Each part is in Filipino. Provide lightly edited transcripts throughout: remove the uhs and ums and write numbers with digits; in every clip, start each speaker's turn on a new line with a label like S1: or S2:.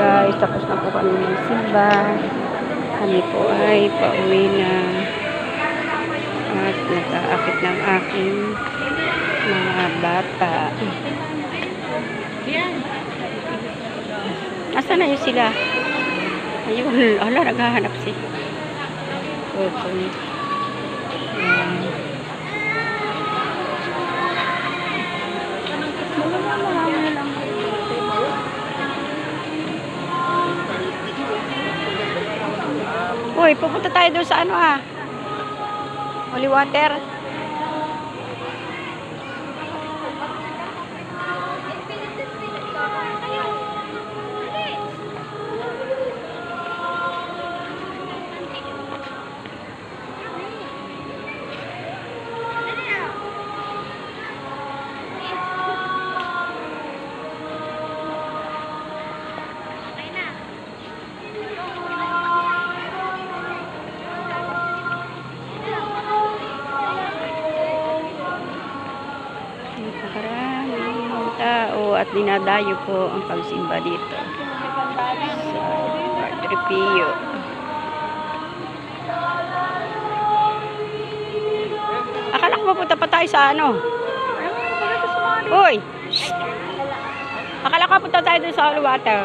S1: guys, tapos na po kami ng simba. Kami po ay pauwi na at nag-aakit ng aking mga bata. Asa na yun sila? Ayun, ala, naghahanap sila. Okay. Uy, pupunta tayo doon sa ano Holy Water. Maraming tao at dinadayo po ang pagsimba dito sa Padre Pio. Akala ko mapunta pa tayo sa ano? Uy! Shh! Akala ko mapunta tayo dun sa Holy Water.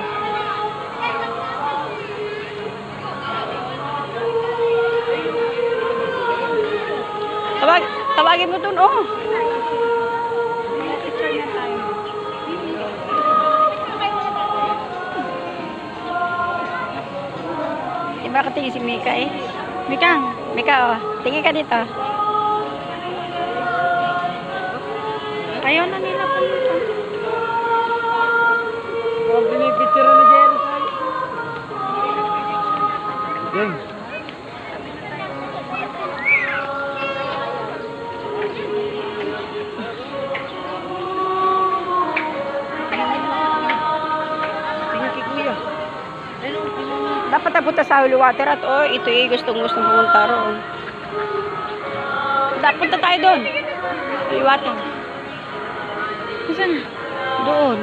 S1: Tawagin mo dun, oh! Diba katingin si Mika eh? Mika oh, tingin ka dito. Ayaw na nila pumunta. Oh, binipitira ni Jerry. Yan. Dapat napunta sa Holy Water at ito gustong pumunta roon. Dapat punta tayo doon. Holy Water. Saan? Doon.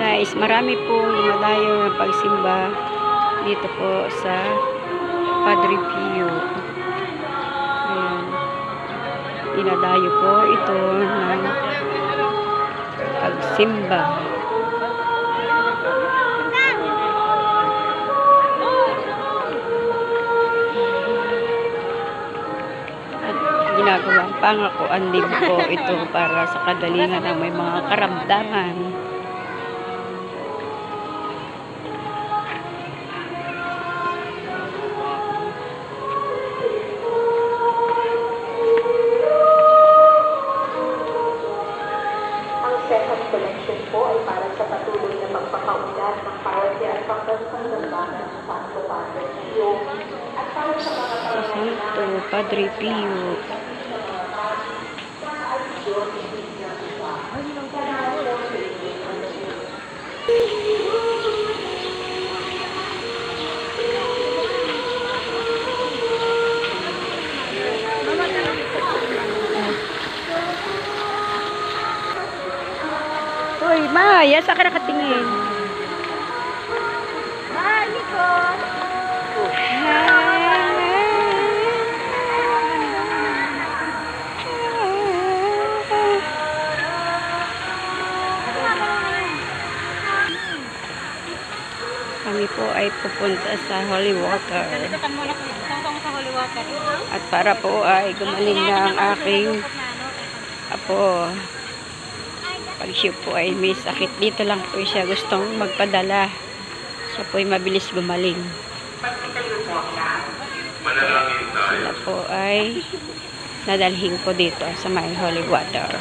S1: Guys, marami pong dumadayo ng pagsimba dito po sa Padre Pio. Ayan. Dinadayo po ito ng pagsimba. At ginagawang pangakuan din po ito para sa kadalingan ng may mga karamdaman.
S2: Second collection po ay para sa patuloy na pagpapaulat ng parokya at pagbansang damdamin sa Santo Padre Pio at para sa mga
S1: Santo Padre Pio. Uy, Maya, saan ka nakatingin?
S2: Mahali ko!
S1: Kami po ay pupunta sa Holy Water. At para po ay gumaling na ang aking apo. Pag siya po ay may sakit, dito lang po siya gustong magpadala. Siya po ay mabilis gumaling. Sila po ay nadalhin ko dito sa may Holy Water.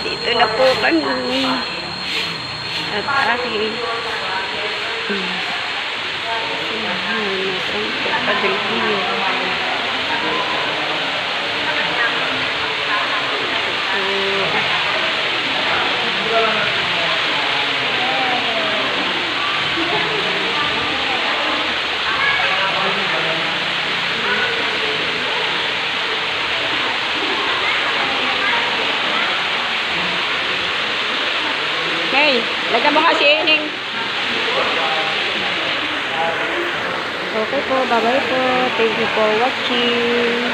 S1: Dito na po kami. At aking Santo Padre Pio. Ay, lagyan mo nga si Ening. Okay po, bye-bye po. Thank you for watching.